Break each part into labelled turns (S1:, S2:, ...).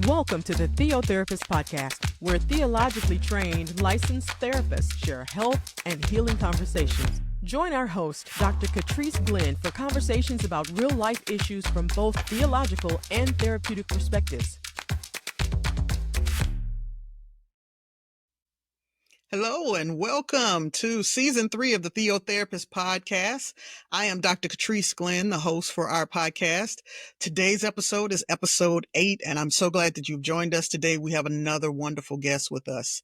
S1: Welcome to the TheoTherapist podcast, where theologically trained licensed therapists share health and healing conversations. Join our host, Dr. Trice for conversations about real-life issues from both theological and therapeutic perspectives.
S2: Hello and welcome to Season 3 of the TheoTherapist podcast. I am Dr. Trice, the host for our podcast. Today's episode is episode 8, and I'm so glad that you've joined us today. We have another wonderful guest with us.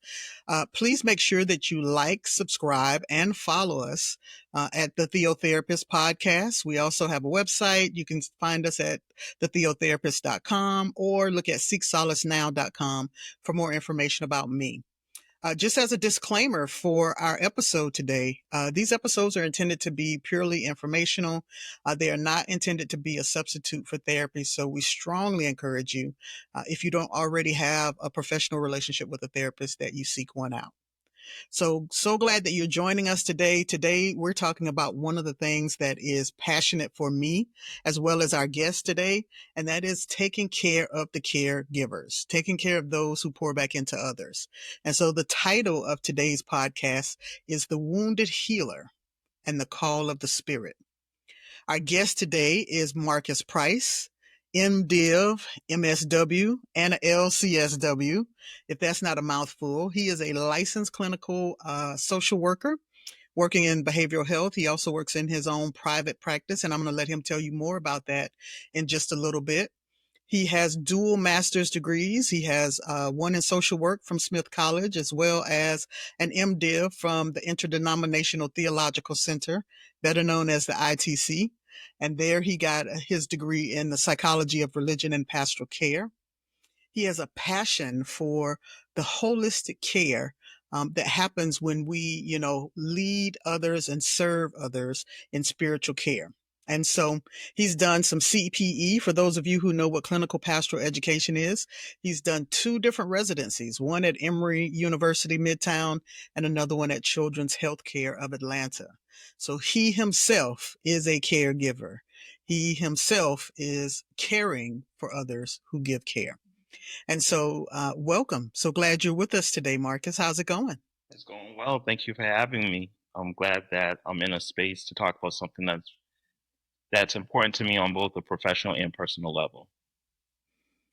S2: Please make sure that you like, subscribe, and follow us at the TheoTherapist podcast. We also have a website. You can find us at thetheotherapist.com or look at seeksolacenow.com for more information about me. Just as a disclaimer for our episode today, these episodes are intended to be purely informational. They are not intended to be a substitute for therapy. So we strongly encourage you, if you don't already have a professional relationship with a therapist, that you seek one out. So glad that you're joining us today. Today, we're talking about one of the things that is passionate for me, as well as our guest today, and that is taking care of the caregivers, taking care of those who pour back into others. And so the title of today's podcast is The Wounded Healer and the Call of the Spirit. Our guest today is Marcus Price, MDiv, MSW, and a LCSW. If that's not a mouthful, he is a licensed clinical social worker working in behavioral health. He also works in his own private practice, and I'm going to let him tell you more about that in just a little bit. He has dual master's degrees. He has one in social work from Smith College, as well as an MDiv from the Interdenominational Theological Center, better known as the ITC. And there he got his degree in the psychology of religion and pastoral care. He has a passion for the holistic care that happens when we, lead others and serve others in spiritual care. And so he's done some CPE. For those of you who know what clinical pastoral education is, he's done 2 different residencies, one at Emory University Midtown and another one at Children's Healthcare of Atlanta. So he himself is a caregiver. He himself is caring for others who give care. And so welcome. So glad you're with us today, Marcus. How's it going?
S3: It's going well. Thank you for having me. I'm glad that I'm in a space to talk about something that's important to me on both a professional and personal level.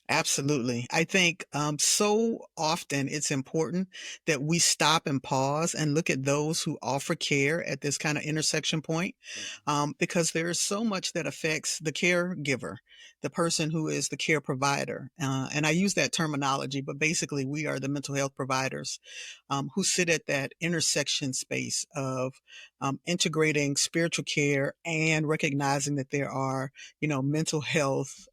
S2: Absolutely. I think so often it's important that we stop and pause and look at those who offer care at this kind of intersection point, because there is so much that affects the caregiver, the person who is the care provider. And I use that terminology, but basically we are the mental health providers who sit at that intersection space of integrating spiritual care and recognizing that there are, mental health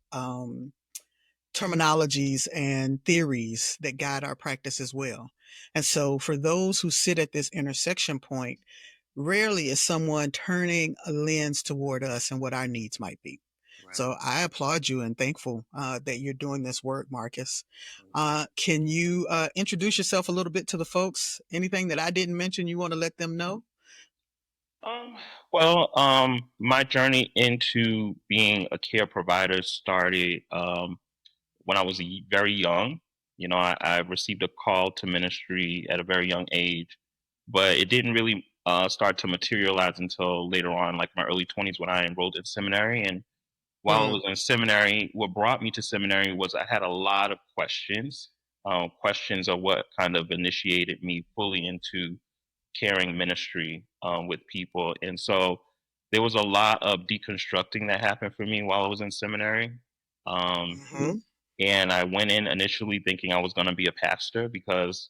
S2: terminologies and theories that guide our practice as well. And so for those who sit at this intersection point, rarely is someone turning a lens toward us and what our needs might be. Right. So I applaud you and thankful that you're doing this work, Marcus. Can you introduce yourself a little bit to the folks? Anything that I didn't mention you want to let them know?
S3: My journey into being a care provider started when I was very young. I received a call to ministry at a very young age, but it didn't really start to materialize until later on, like my early 20s, when I enrolled in seminary. And while I was in seminary, what brought me to seminary was I had a lot of questions of what kind of initiated me fully into caring ministry with people. And so there was a lot of deconstructing that happened for me while I was in seminary. And I went in initially thinking I was going to be a pastor because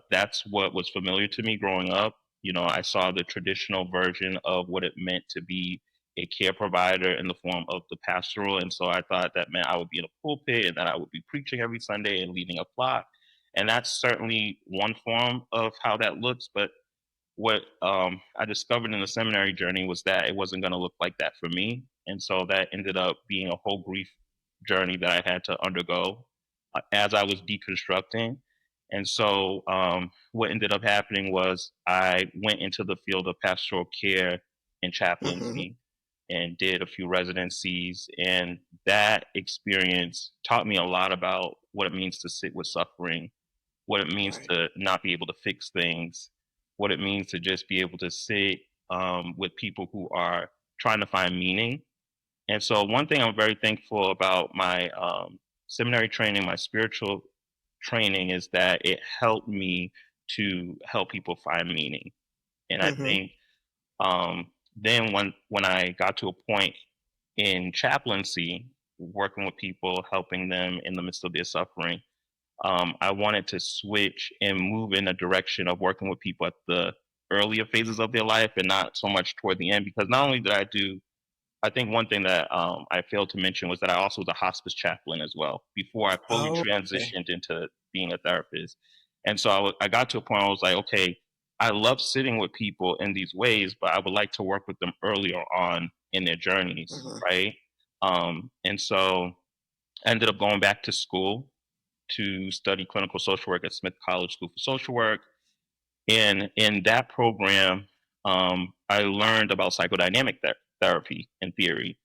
S3: that's what was familiar to me growing up. I saw the traditional version of what it meant to be a care provider in the form of the pastoral. And so I thought that meant I would be in a pulpit and that I would be preaching every Sunday and leading a flock. And that's certainly one form of how that looks. But what I discovered in the seminary journey was that it wasn't going to look like that for me. And so that ended up being a whole grief journey that I had to undergo as I was deconstructing. And so what ended up happening was I went into the field of pastoral care and chaplaincy and did a few residencies. And that experience taught me a lot about what it means to sit with suffering, what it means
S2: Right.
S3: to not be able to fix things, what it means to just be able to sit with people who are trying to find meaning. And so, one thing I'm very thankful about my seminary training, my spiritual training, is that it helped me to help people find meaning. And I
S2: Mm-hmm.
S3: think then when I got to a point in chaplaincy, working with people, helping them in the midst of their suffering, I wanted to switch and move in a direction of working with people at the earlier phases of their life and not so much toward the end. Because not only did I think one thing that I failed to mention was that I also was a hospice chaplain as well before I fully
S2: Oh, okay.
S3: transitioned into being a therapist. And so I got to a point where I was like, okay, I love sitting with people in these ways, but I would like to work with them earlier on in their journeys,
S2: Mm-hmm.
S3: right? And so I ended up going back to school to study clinical social work at Smith College School for Social Work. And in that program, I learned about psychodynamic therapy and theory.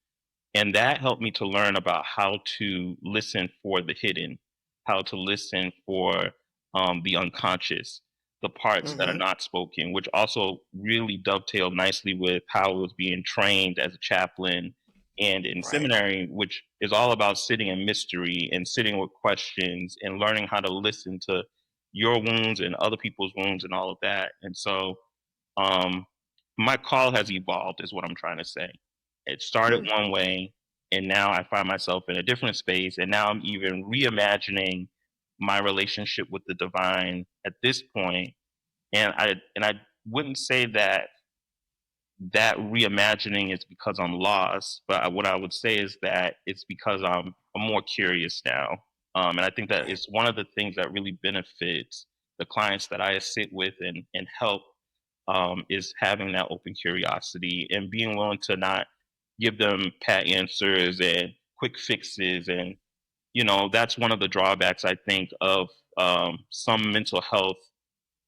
S3: And that helped me to learn about how to listen for the hidden, how to listen for the unconscious, the parts that are
S2: Mm-hmm.
S3: not spoken, which also really dovetailed nicely with how I was being trained as a chaplain and in
S2: Right.
S3: seminary, which is all about sitting in mystery and sitting with questions and learning how to listen to your wounds and other people's wounds and all of that. And so um, my call has evolved, is what I'm trying to say. It started
S2: Hmm.
S3: one way, and now I find myself in a different space, and now I'm even reimagining my relationship with the divine at this point. And I wouldn't say that that reimagining is because I'm lost, but what I would say is that it's because I'm more curious now. And I think that
S2: Right.
S3: it's one of the things that really benefits the clients that I sit with and help, is having that open curiosity and being willing to not give them pat answers and quick fixes. And, that's one of the drawbacks, I think, of some mental health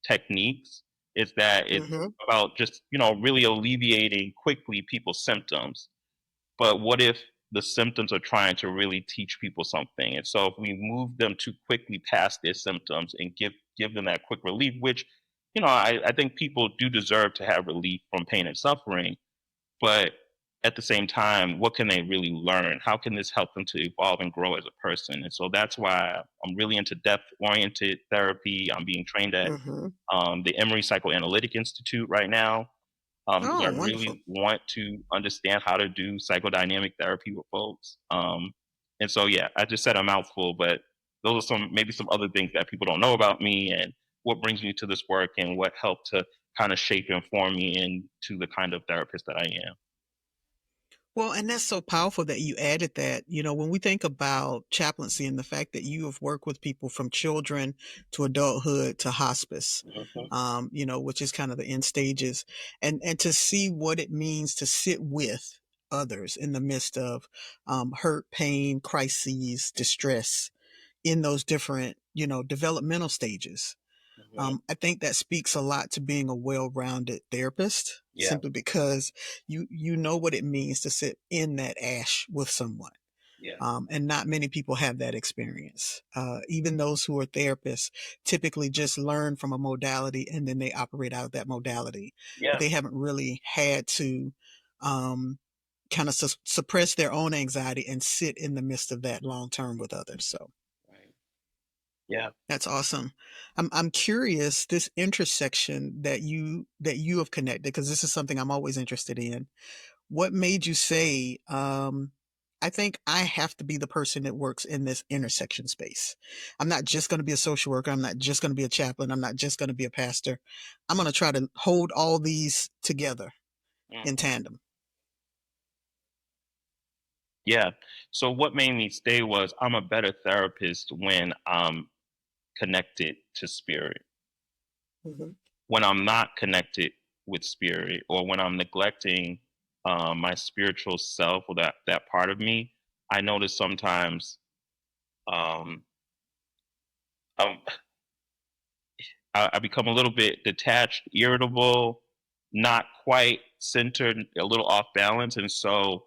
S3: techniques, is that it's
S2: Mm-hmm.
S3: about just, really alleviating quickly people's symptoms. But what if the symptoms are trying to really teach people something? And so if we move them too quickly past their symptoms and give them that quick relief, which, I think people do deserve to have relief from pain and suffering, but at the same time, what can they really learn? How can this help them to evolve and grow as a person? And so that's why I'm really into depth oriented therapy. I'm being trained at
S2: Mm-hmm.
S3: the Emory Psychoanalytic Institute right now, because I
S2: Oh, wonderful.
S3: really want to understand how to do psychodynamic therapy with folks. And so, yeah, I just said a mouthful, but those are maybe some other things that people don't know about me and what brings me to this work and what helped to kind of shape and form me into the kind of therapist that I am.
S2: Well, and that's so powerful that you added that. When we think about chaplaincy and the fact that you have worked with people from children to adulthood to hospice,
S3: Mhm.
S2: which is kind of the end stages, and to see what it means to sit with others in the midst of hurt, pain, crises, distress in those different, developmental stages.
S3: Mhm.
S2: I think that speaks a lot to being a well-rounded therapist,
S3: Yeah,
S2: simply because you know what it means to sit in that ash with someone.
S3: yeah,
S2: And not many people have that experience. Even those who are therapists typically just learn from a modality and then they operate out of that modality.
S3: yeah.
S2: They haven't really had to kind of suppress their own anxiety and sit in the midst of that long term with others. So
S3: Right. Yeah.
S2: that's awesome. I'm curious, this intersection that you have connected, because this is something I'm always interested in. What made you say, I think I have to be the person that works in this intersection space. I'm not just going to be a social worker. I'm not just going to be a chaplain. I'm not just going to be a pastor. I'm going to try to hold all these together in
S3: Mhm.
S2: tandem.
S3: Yeah. So what made me stay was I'm a better therapist when I'm connected to spirit.
S2: Hmm.
S3: When I'm not connected with spirit, or when I'm neglecting my spiritual self, or that part of me, I notice sometimes um, I'm, I become a little bit detached, irritable, not quite centered, a little off balance. And so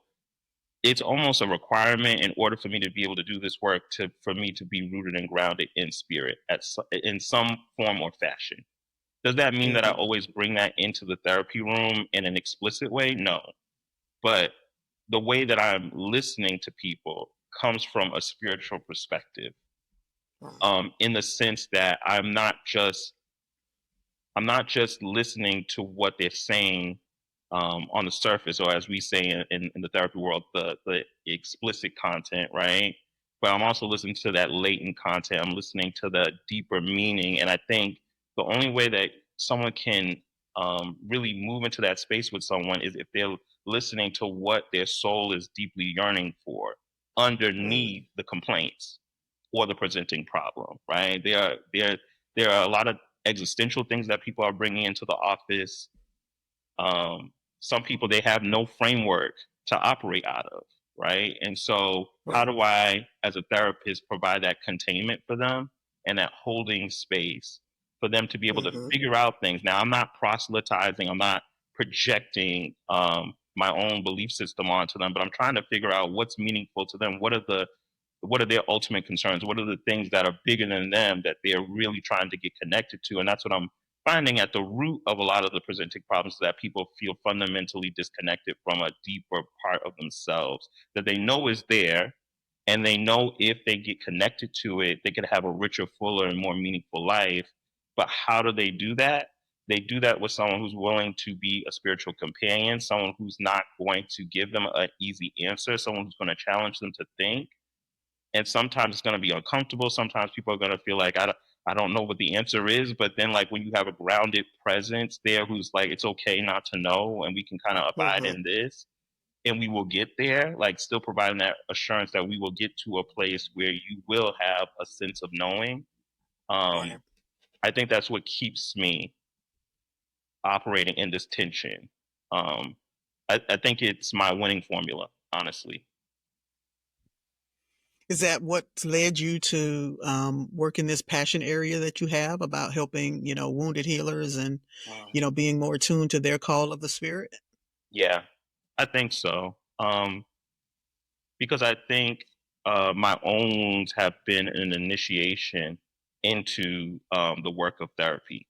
S3: it's almost a requirement in order for me to be able to do this work for me to be rooted and grounded in spirit in some form or fashion. Does that mean that I
S2: Hmm.
S3: always bring that into the therapy room in an explicit way? No. But the way that I'm listening to people comes from a spiritual perspective, in the sense that I'm not just listening to what they're saying on the surface, or as we say in the therapy world, the explicit content, right? But I'm also listening to that latent content. I'm listening to the deeper meaning. And I think the only way that someone can really move into that space with someone is if they're listening to what their soul is deeply yearning for underneath the complaints or the presenting problem, right? There are a lot of existential things that people are bringing into the office. Some people, they have no framework to operate out of, right? And so, how
S2: Right.
S3: do I, as a therapist, provide that containment for them and that holding space for them to be able to
S2: Hmm.
S3: figure out things? Now, I'm not proselytizing, I'm not projecting my own belief system onto them, but I'm trying to figure out what's meaningful to them. What are their ultimate concerns? What are the things that are bigger than them that they're really trying to get connected to? And that's what I'm finding at the root of a lot of the presenting problems, that people feel fundamentally disconnected from a deeper part of themselves that they know is there. And they know if they get connected to it, they could have a richer, fuller, and more meaningful life. But how do they do that? They do that with someone who's willing to be a spiritual companion, someone who's not going to give them an easy answer, someone who's going to challenge them to think. And sometimes it's going to be uncomfortable. Sometimes people are going to feel like I don't know what the answer is. But then, like, when you have a grounded presence there who's like, it's okay not to know, and we can kind of abide
S2: Hmm.
S3: in this, and we will get there, like, still providing that assurance that we will get to a place where you will have a sense of knowing.
S2: Right.
S3: Um, I think that's what keeps me operating in this tension. Um, I think it's my winning formula, honestly.
S2: Is that what led you to work in this passion area that you have about helping, wounded healers and, being more attuned to their call of the spirit?
S3: Yeah, I think so. Because I think my own wounds have been an initiation into the work of therapy.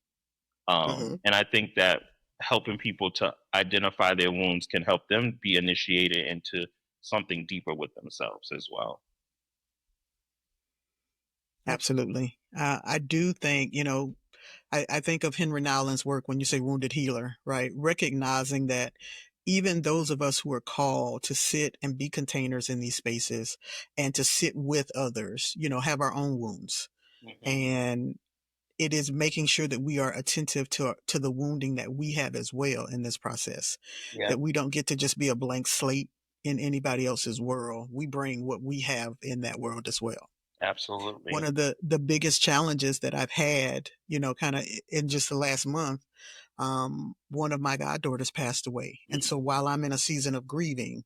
S2: Hmm.
S3: And I think that helping people to identify their wounds can help them be initiated into something deeper with themselves as well.
S2: Absolutely. I do think, I think of Henry Nowlin's work when you say wounded healer, right? Recognizing that even those of us who are called to sit and be containers in these spaces and to sit with others, have our own wounds.
S3: Hmm.
S2: And it is making sure that we are attentive to the wounding that we have as well in this process,
S3: Yeah,
S2: that we don't get to just be a blank slate in anybody else's world. We bring what we have in that world as well. One
S3: absolutely.
S2: of the biggest challenges that I've had, kind of in just the last month, one of my goddaughters passed away. And so while I'm in a season of grieving,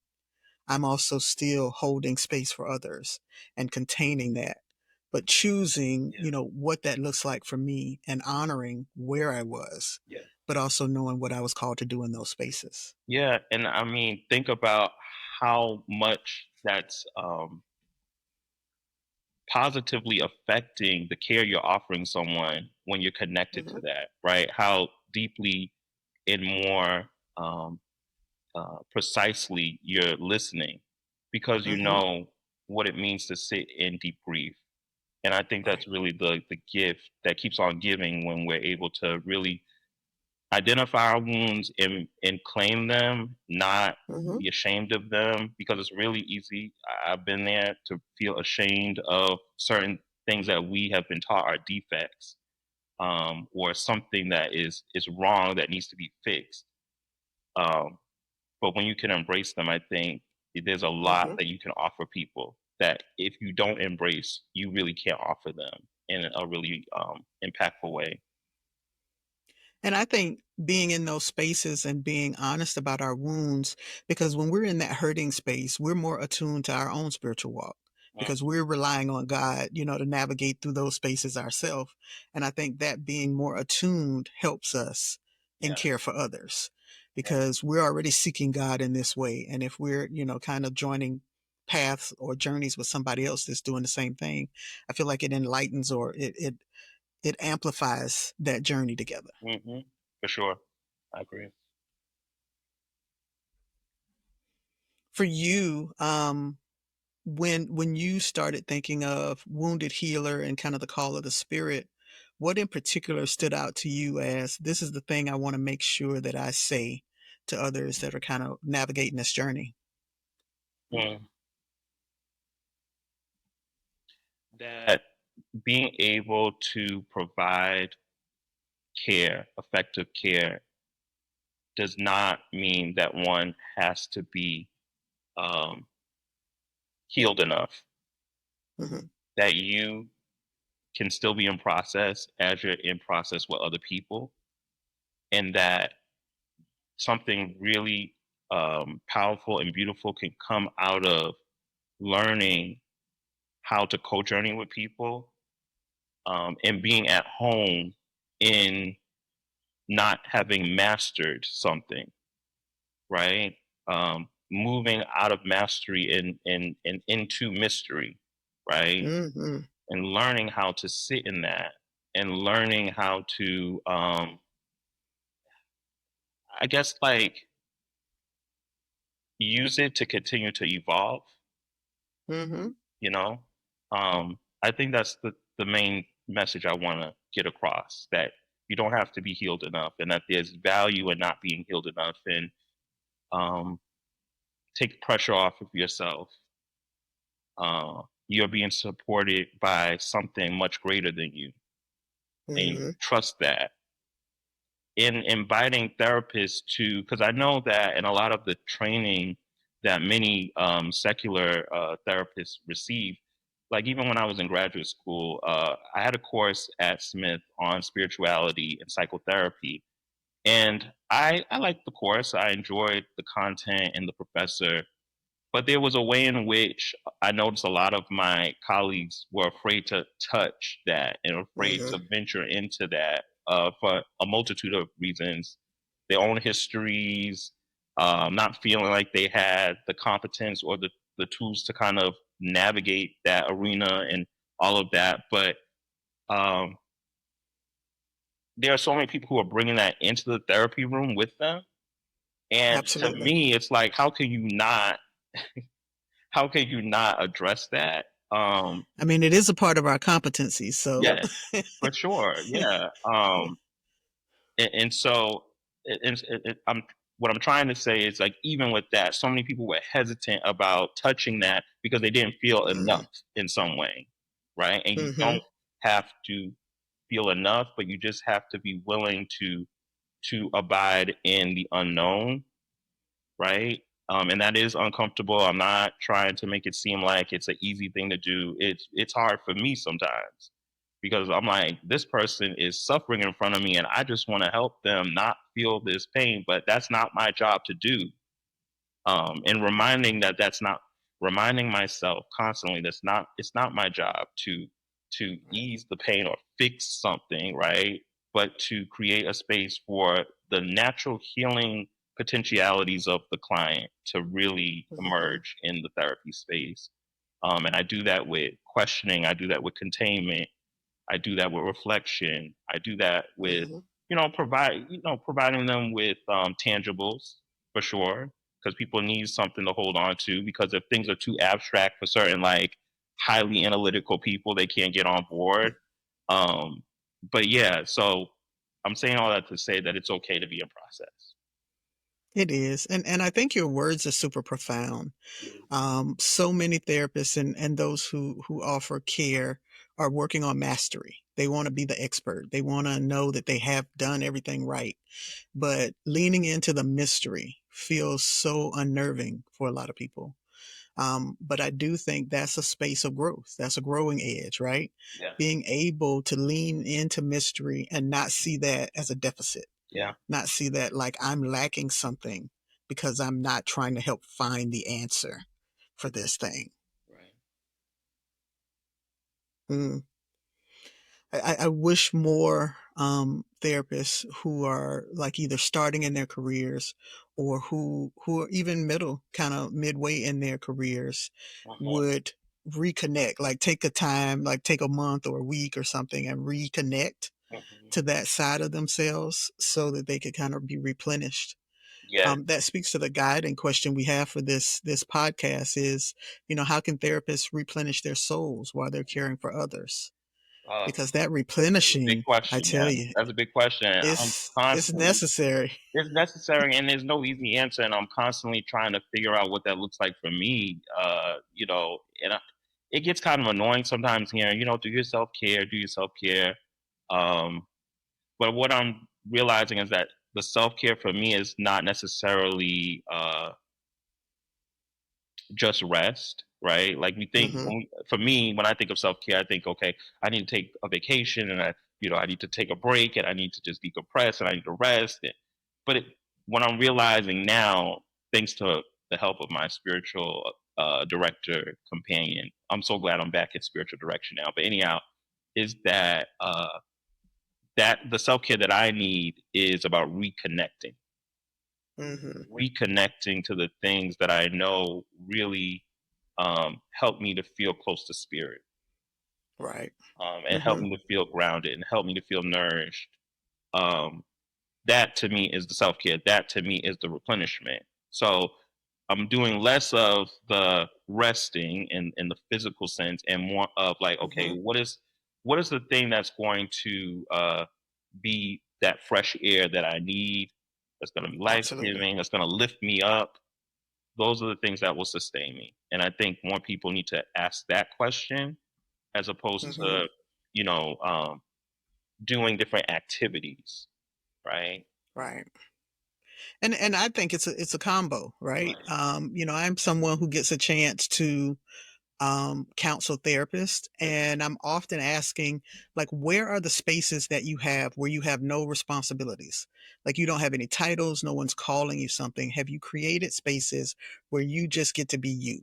S2: I'm also still holding space for others and containing that, but choosing,
S3: Yeah,
S2: what that looks like for me and honoring where I was,
S3: yeah,
S2: but also knowing what I was called to do in those spaces.
S3: yeah. And I mean, think about how much that's positively affecting the care you're offering someone when you're connected to
S2: Hmm.
S3: that, right? How deeply and more precisely you're listening, because you
S2: Hmm.
S3: know what it means to sit in deep grief. And I think
S2: Right.
S3: that's really the gift that keeps on giving when we're able to really identify our wounds and claim them, not
S2: Hmm.
S3: be ashamed of them, because it's really easy. I've been there to feel ashamed of certain things that we have been taught are defects, or something that is wrong that needs to be fixed. Um, but when you can embrace them, I think there's a lot
S2: Hmm.
S3: that you can offer people that if you don't embrace, you really can't offer them in a really impactful way.
S2: And I think being in those spaces and being honest about our wounds, because when we're in that hurting space, we're more attuned to our own spiritual walk
S3: Mm,
S2: because we're relying on God, to navigate through those spaces ourselves. And I think that being more attuned helps us in
S3: yeah,
S2: care for others. because we're already seeking God in this way. And if we're, kind of joining paths or journeys with somebody else that's doing the same thing, I feel like it enlightens, or it amplifies that journey together.
S3: Mm-hmm. For sure. I agree.
S2: For you, when you started thinking of wounded healer and kind of the call of the spirit, what in particular stood out to you as this is the thing I want to make sure that I say to others that are kind of navigating this journey?
S3: Mm. That being able to provide care, effective care, does not mean that one has to be um, healed enough.
S2: Mm-hmm.
S3: That you can still be in process as you're in process with other people, and that something really powerful and beautiful can come out of learning how to co-journey with people, and being at home in not having mastered something, right? Moving out of mastery and into mystery, right?
S2: Mm-hmm.
S3: And learning how to sit in that, and learning how to, I guess, like, use it to continue to evolve,
S2: Mm-hmm.
S3: you know? I think that's the main message I want to get across, that you don't have to be healed enough, and that there's value in not being healed enough, and um, take pressure off of yourself. You're being supported by something much greater than you, and
S2: Mm-hmm.
S3: trust that. In inviting therapists to, because I know that in a lot of the training that many secular therapists receive, like even when I was in graduate school, I had a course at Smith on spirituality and psychotherapy. And I liked the course. I enjoyed the content and the professor. But there was a way in which I noticed a lot of my colleagues were afraid to touch that and afraid
S2: Mm-hmm.
S3: to venture into that, for a multitude of reasons. Their own histories, not feeling like they had the competence or the tools to kind of navigate that arena and all of that. But um, there are so many people who are bringing that into the therapy room with them. And to
S2: Absolutely.
S3: me, it's like, how can you not address that?
S2: I mean, it is a part of our competency. So,
S3: Yes, for sure. Yeah. And so I'm what I'm trying to say is, like, even with that, so many people were hesitant about touching that because they didn't feel
S2: mm-hmm.
S3: enough in some way, right? And you
S2: Mm-hmm.
S3: don't have to feel enough, but you just have to be willing to abide in the unknown, right? And that is uncomfortable. I'm not trying to make it seem like it's an easy thing to do. It's hard for me sometimes because I'm like, this person is suffering in front of me, and I just want to help them not feel this pain, but that's not my job to do. And reminding myself constantly that's not it's not my job to ease the pain or fix something, right? But to create a space for the natural healing potentialities of the client to really
S2: Mm-hmm.
S3: emerge in the therapy space. And I do that with questioning, I do that with containment, I do that with reflection. I do that with,
S2: Mm-hmm.
S3: providing them with tangibles, for sure, because people need something to hold on to. Because if things are too abstract for certain, like, highly analytical people, they can't get on board. Um, but yeah, so I'm saying all that to say that it's okay to be in process.
S2: It is. And I think your words are super profound. So many therapists and those who offer care are working on mastery. They want to be the expert. They want to know that they have done everything right. But leaning into the mystery feels so unnerving for a lot of people. But I do think that's a space of growth. That's a growing edge, right?
S3: Yeah,
S2: Being able to lean into mystery and not see that as a deficit,
S3: yeah,
S2: not see that like I'm lacking something because I'm not trying to help find the answer for this thing.
S3: right.
S2: Mm. I wish more therapists who are like either starting in their careers or who are even middle, kind of midway in their careers,
S3: Mhm,
S2: would reconnect, like take a time, like take a month or a week or something and reconnect
S3: mhm.
S2: to that side of themselves so that they could kind of be replenished.
S3: Yes.
S2: That speaks to the guiding question we have for this podcast is, how can therapists replenish their souls while they're caring for others?
S3: Uh,
S2: Because that
S3: that's a big
S2: replenishing, I
S3: question,
S2: tell
S3: man.
S2: you,
S3: That's a big question. I'm
S2: it's
S3: constantly
S2: necessary.
S3: it's necessary, and there's no easy answer, and I'm constantly trying to figure out what that looks like for me. It gets kind of annoying sometimes hearing, do your self care, do your self care. Um, but what I'm realizing is that the self care for me is not necessarily just rest, right? Like we think,
S2: Mhm,
S3: for me, when I think of self care, I think, okay, I need to take a vacation, and I need to take a break, and I need to just decompress, and I need to rest. But what I'm realizing now, thanks to the help of my spiritual director companion, I'm so glad I'm back at spiritual direction now. But anyhow, is that the self care that I need is about
S2: mhm,
S3: reconnecting to the things that I know really help me to feel close to spirit,
S2: right.
S3: and help
S2: Mhm,
S3: me to feel grounded and help me to feel nourished. Um, that to me is the self care. That to me is the replenishment. So I'm doing less of the resting in the physical sense and more of like, okay,
S2: mhm,
S3: what is the thing that's going to be that fresh air that I need? That's going to be life
S2: absolutely.
S3: giving. That's going to lift me up. Those are the things that will sustain me. And I think more people need to ask that question as opposed
S2: Mhm,
S3: to, you know, um, doing different activities, right?
S2: right. And I think it's a combo, right?
S3: Right.
S2: I'm someone who gets a chance to counsel therapists, and I'm often asking, like, where are the spaces that you have where you have no responsibilities? Like, you don't have any titles, no one's calling you something. Have you created spaces where you just get to be you?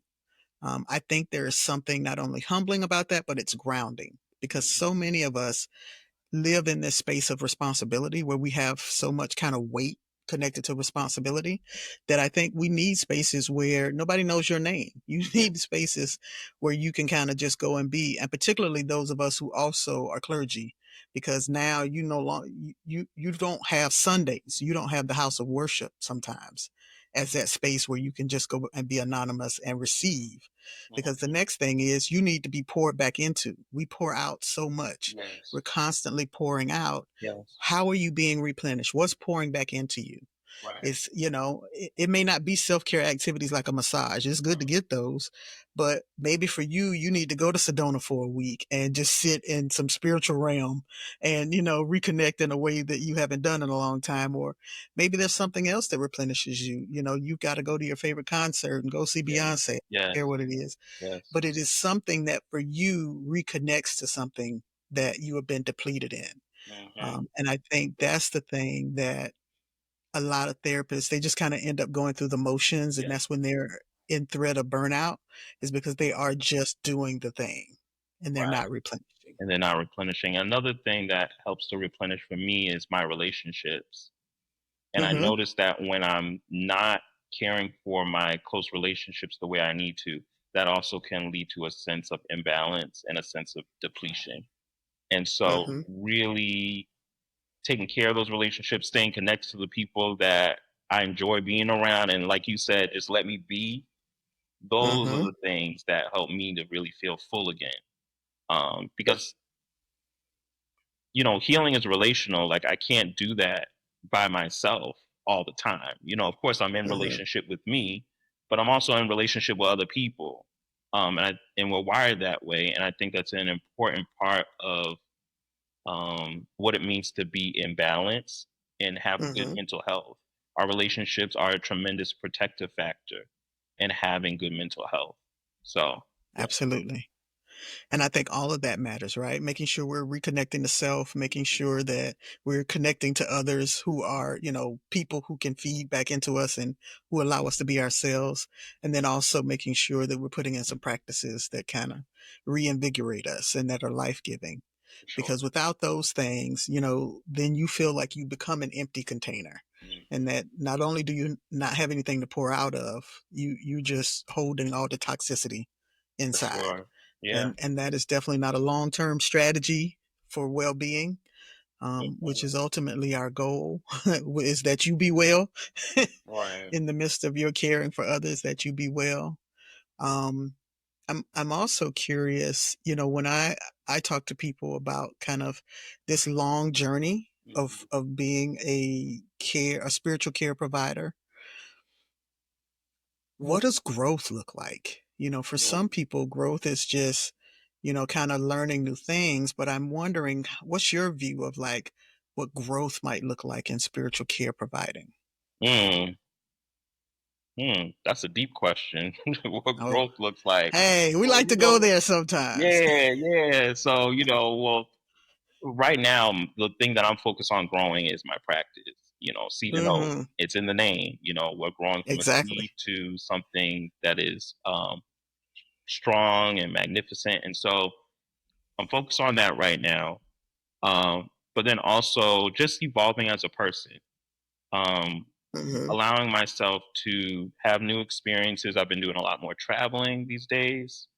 S2: I think there is something not only humbling about that, but it's grounding because
S3: Mhm.
S2: so many of us live in this space of responsibility where we have so much kind of weight connected to responsibility that I think we need spaces where nobody knows your name. You
S3: Yeah.
S2: need spaces where you can kind of just go and be, and particularly those of us who also are clergy, because now you no longer you don't have Sundays, you don't have the house of worship sometimes as that space where you can just go and be anonymous and receive.
S3: Mhm.
S2: Because the next thing is you need to be poured back into. We pour out so much,
S3: Yes.
S2: we're constantly pouring out.
S3: Yes.
S2: How are you being replenished? What's pouring back into you?
S3: Right.
S2: It may not be self-care activities like a massage. It's good to get those, but maybe for you, you need to go to Sedona for a week and just sit in some spiritual realm and, reconnect in a way that you haven't done in a long time. Or maybe there's something else that replenishes you. You've got to go to your favorite concert and go see
S3: Yeah.
S2: Beyonce. I don't
S3: Yes.
S2: care what it is,
S3: Yes.
S2: but it is something that for you reconnects to something that you have been depleted in.
S3: Mhm.
S2: And I think that's the thing that a lot of therapists, they just kind of end up going through the motions. And
S3: Yeah.
S2: that's when they're in threat of burnout, is because they are just doing the thing and they're
S3: Right.
S2: not replenishing.
S3: And they're not replenishing. Another thing that helps to replenish for me is my relationships. And I
S2: Hmm.
S3: notice that when I'm not caring for my close relationships the way I need to, that also can lead to a sense of imbalance and a sense of depletion. And so,
S2: Hmm.
S3: really taking care of those relationships, staying connected to the people that I enjoy being around, and like you said, just let me be. Those are
S2: Hmm.
S3: the things that help me to really feel full again. Because healing is relational. Like I can't do that by myself all the time. Of course, I'm in
S2: Hmm.
S3: relationship with me, but I'm also in relationship with other people. And we're wired that way, and I think that's an important part of what it means to be in balance and have good
S2: Hmm.
S3: mental health. Our relationships are a tremendous protective factor in having good mental health. So, yeah,
S2: Absolutely. And I think all of that matters, right? Making sure we're reconnecting to self, making sure that we're connecting to others who are, people who can feed back into us and who allow us to be ourselves. And then also making sure that we're putting in some practices that kind of reinvigorate us and that are life giving.
S3: Sure.
S2: because without those things, then you feel like you become an empty container.
S3: Mhm.
S2: And that not only do you not have anything to pour out of, you just holding all the toxicity
S3: For
S2: inside.
S3: sure. Yeah.
S2: And that is definitely not a long-term strategy for well-being, which
S3: Mhm.
S2: is ultimately our goal, is that you be well
S3: Right.
S2: in the midst of your caring for others, that you be well. Um, I'm also curious, when I talk to people about kind of this long journey
S3: Mhm.
S2: of being a spiritual care provider. What does growth look like? For some
S3: Mhm.
S2: people, growth is just, kind of learning new things, but I'm wondering, what's your view of like what growth might look like in spiritual care providing?
S3: Mm. That's a deep question. What
S2: Oh,
S3: growth looks like.
S2: hey, we
S3: Well,
S2: like to go there sometimes.
S3: yeah, yeah. So, well, right now, the thing that I'm focused on growing is my practice. Seed and oak.
S2: Hmm.
S3: It's in the name. We're growing from a seed
S2: Exactly.
S3: to something that is strong and magnificent. And so I'm focused on that right now. But then also just evolving as a person, um,
S2: Hmm.
S3: allowing myself to have new experiences. I've been doing a lot more traveling these days.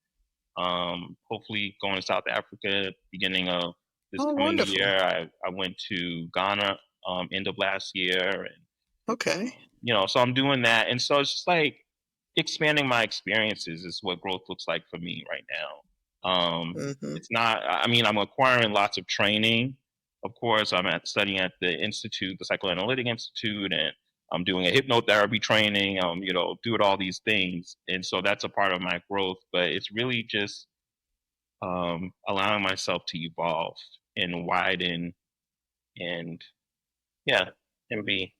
S3: Hopefully, going to South Africa beginning of this
S2: Oh,
S3: coming
S2: wonderful.
S3: year. I went to Ghana end of last year, and
S2: Okay.
S3: so I'm doing that, and so it's just like expanding my experiences is what growth looks like for me right now.
S2: Hmm.
S3: It's not. I mean, I'm acquiring lots of training. Of course, studying at the institute, the Psychoanalytic Institute, and I'm doing a hypnotherapy training. Doing all these things, and so that's a part of my growth. But it's really just allowing myself to evolve and widen, and yeah, and be.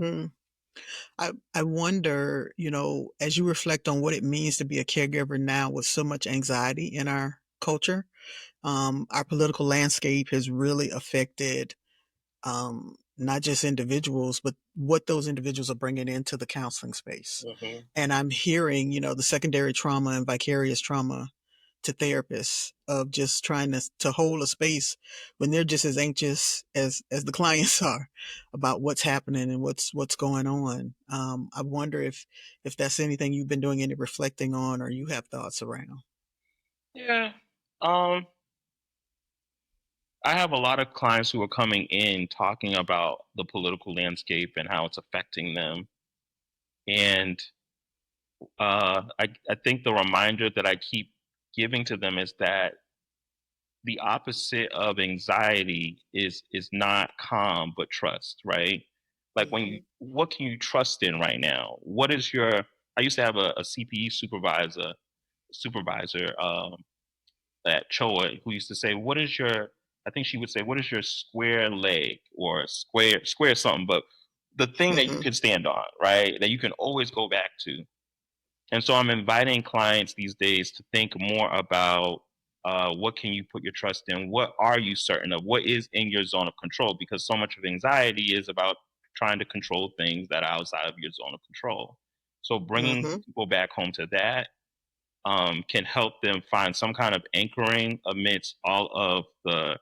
S2: Mm. I wonder, as you reflect on what it means to be a caregiver now with so much anxiety in our culture, our political landscape has really affected not just individuals, but what those individuals are bringing into the counseling space.
S3: Hmm.
S2: And I'm hearing, the secondary trauma and vicarious trauma to therapists of just trying to hold a space when they're just as anxious as the clients are about what's happening and what's going on. I wonder if that's anything you've been doing any reflecting on or you have thoughts around.
S3: Yeah. Um, I have a lot of clients who are coming in talking about the political landscape and how it's affecting them. And I think the reminder that I keep giving to them is that the opposite of anxiety is not calm but trust, right? Like
S2: Hmm.
S3: what can you trust in right now? What is your I used to have a CPE supervisor at Choa who used to say, "What is your?" I think she would say, "What is your square leg or square something?" But the thing that you
S2: Hmm.
S3: can stand on, right? That you can always go back to. And so I'm inviting clients these days to think more about what can you put your trust in? What are you certain of? What is in your zone of control? Because so much of anxiety is about trying to control things that are outside of your zone of control. So bringing
S2: Hmm.
S3: people back home to that can help them find some kind of anchoring amidst all of the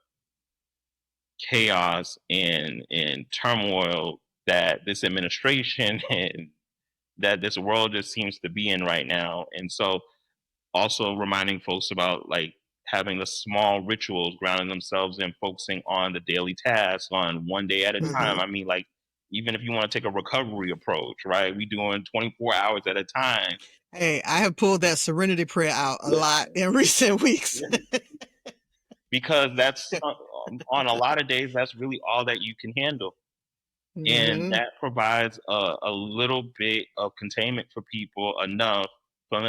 S3: chaos and turmoil that this administration and that this world just seems to be in right now. And so also reminding folks about like having the small rituals, grounding themselves in focusing on the daily tasks on one day at a time.
S2: Hmm.
S3: I mean, like, even if you want to take a recovery approach, right? We doing 24 hours at a time.
S2: Hey, I have pulled that serenity prayer out a lot in recent weeks.
S3: Because that's on a lot of days, that's really all that you can handle. And
S2: Hmm.
S3: that provides a little bit of containment for people enough for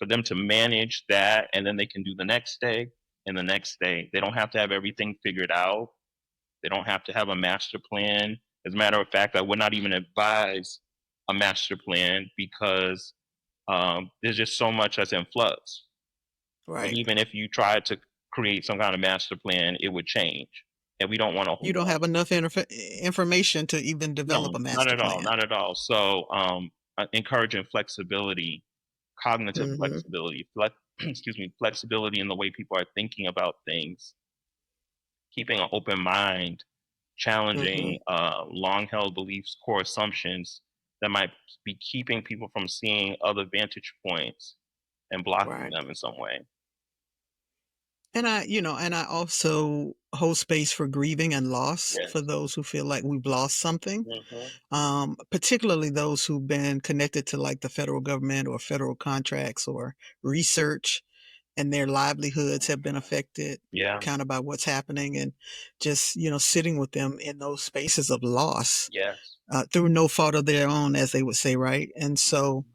S3: them to manage that, and then they can do the next day and the next day. They don't have to have everything figured out. They don't have to have a master plan. As a matter of fact, I would not even advise a master plan because there's just so much that's in flux. And
S2: Right.
S3: even if you try to create some kind of master plan, it would change. And we don't want to
S2: You
S3: hold
S2: don't
S3: on.
S2: have enough information to even
S3: No,
S2: develop a
S3: not
S2: master
S3: at all,
S2: plan.
S3: not at all. So, encouraging flexibility, cognitive
S2: Hmm.
S3: flexibility, excuse me, flexibility in the way people are thinking about things, keeping an open mind,
S2: Hmm.
S3: challenging long held beliefs, core assumptions that might be keeping people from seeing other vantage points and blocking
S2: Right.
S3: them in some way.
S2: And I also hold space for grieving and loss for
S3: Yes.
S2: those who feel like we've lost something.
S3: Hmm.
S2: Particularly those who've been connected to like the federal government or federal contracts or research, and their livelihoods have been affected
S3: Yeah.
S2: kind of by what's happening, and just, sitting with them in those spaces of loss,
S3: Yes.
S2: through no fault of their own, as they would say, right? And so,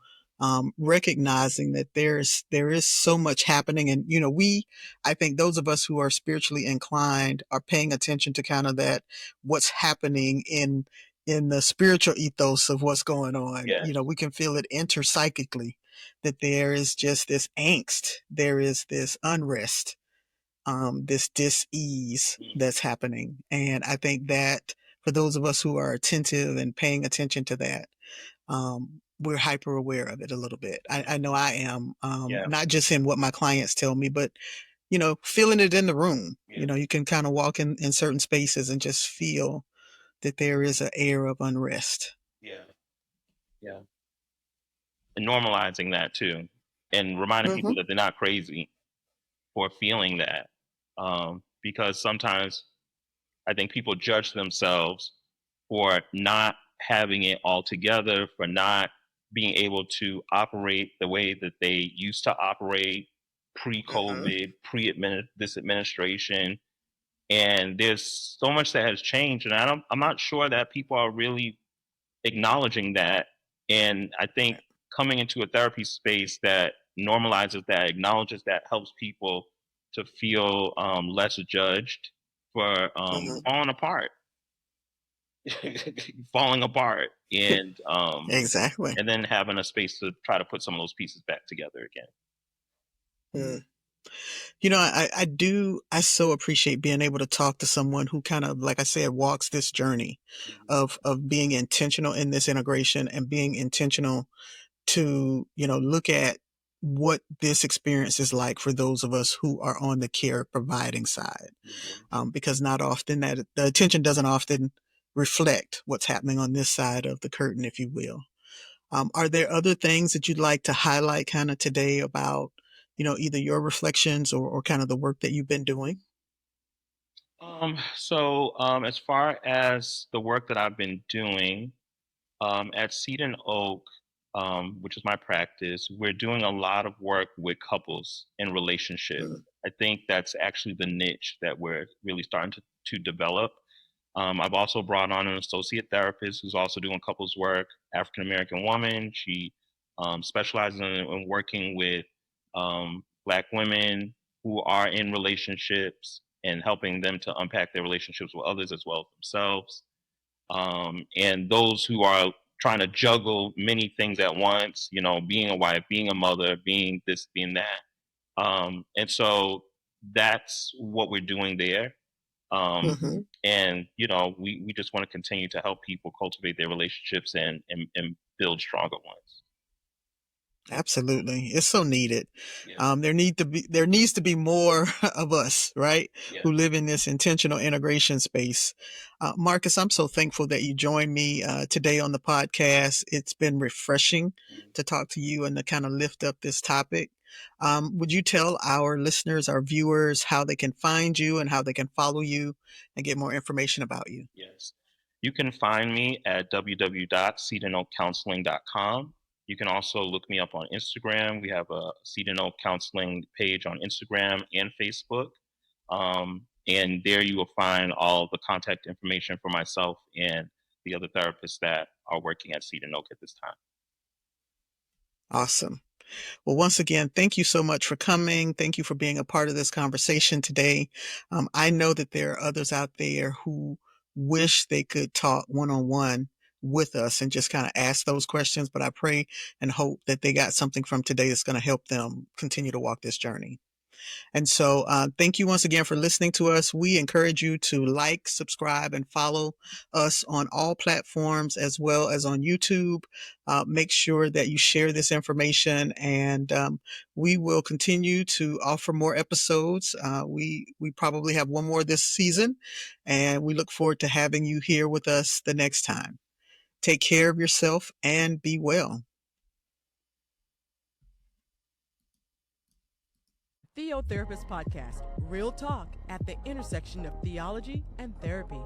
S3: Mhm.
S2: recognizing that there is so much happening, and I think those of us who are spiritually inclined are paying attention to kind of that what's happening in the spiritual ethos of what's going on.
S3: Yes.
S2: We can feel it interpsychically, that there is just this angst, there is this unrest, this dis-ease
S3: Mhm.
S2: that's happening. And I think that for those of us who are attentive and paying attention to that, we're hyper aware of it a little bit. I know I am,
S3: Yeah.
S2: not just in what my clients tell me, but, feeling it in the room.
S3: Yeah.
S2: You can kind of walk in certain spaces and just feel that there is an air of unrest.
S3: Yeah. Yeah. And normalizing that too, and reminding people
S2: Hmm.
S3: that they're not crazy for feeling that. Because sometimes I think people judge themselves for not having it all together, for not being able to operate the way that they used to operate
S2: Hmm.
S3: pre-COVID, this administration. And there's so much that has changed, and I'm not sure that people are really acknowledging that. And I think coming into a therapy space that normalizes that, acknowledges that, helps people to feel less judged for
S2: Hmm.
S3: falling apart, falling apart,
S2: Exactly.
S3: and then having a space to try to put some of those pieces back together again.
S2: Mm. I so appreciate being able to talk to someone who kind of, like I said, walks this journey
S3: Mhm.
S2: of being intentional in this integration and being intentional to, look at what this experience is like for those of us who are on the care providing side.
S3: Mhm.
S2: Because not often that the attention doesn't often reflect what's happening on this side of the curtain, if you will. Are there other things that you'd like to highlight kind of today about, either your reflections or kind of the work that you've been doing?
S3: As far as the work that I've been doing, at Seed and Oak, which is my practice, we're doing a lot of work with couples in relationship.
S2: Mm.
S3: I think that's actually the niche that we're really starting to develop. I've also brought on an associate therapist who's also doing couples work, African American woman. She specializes in working with Black women who are in relationships and helping them to unpack their relationships with others as well as themselves. And those who are trying to juggle many things at once, being a wife, being a mother, being this, being that. And so that's what we're doing there. Um,
S2: Hmm.
S3: and we just want to continue to help people cultivate their relationships and build stronger ones.
S2: Absolutely. It's so needed.
S3: Yeah.
S2: There needs to be more of us, right?
S3: Yeah.
S2: Who live in this intentional integration space. Marcus, I'm so thankful that you joined me today on the podcast. It's been refreshing
S3: Mhm.
S2: to talk to you and to kind of lift up this topic. Would you tell our listeners, our viewers, how they can find you and how they can follow you and get more information about you?
S3: Yes. You can find me at www.seedandcounseling.com. You can also look me up on Instagram. We have a Seed and Oak Counseling page on Instagram and Facebook. And there you will find all the contact information for myself and the other therapists that are working at Seed and Oak at this time.
S2: Awesome. Well, once again, thank you so much for coming. Thank you for being a part of this conversation today. I know that there are others out there who wish they could talk one on one with us and just kind of ask those questions, but I pray and hope that they got something from today that's going to help them continue to walk this journey. And so thank you once again for listening to us. We encourage you to like, subscribe, and follow us on all platforms as well as on YouTube. Make sure that you share this information, and we will continue to offer more episodes. We probably have one more this season, and we look forward to having you here with us the next time. Take care of yourself and be well.
S1: TheoTherapist Podcast, real talk at the intersection of theology and therapy.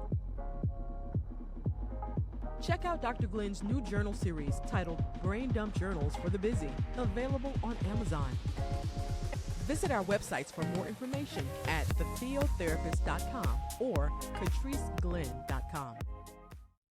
S1: Check out Dr. Glenn's new journal series titled Brain Dump Journals for the Busy, available on Amazon. Visit our websites for more information at thetheotherapist.com or catriceglenn.com.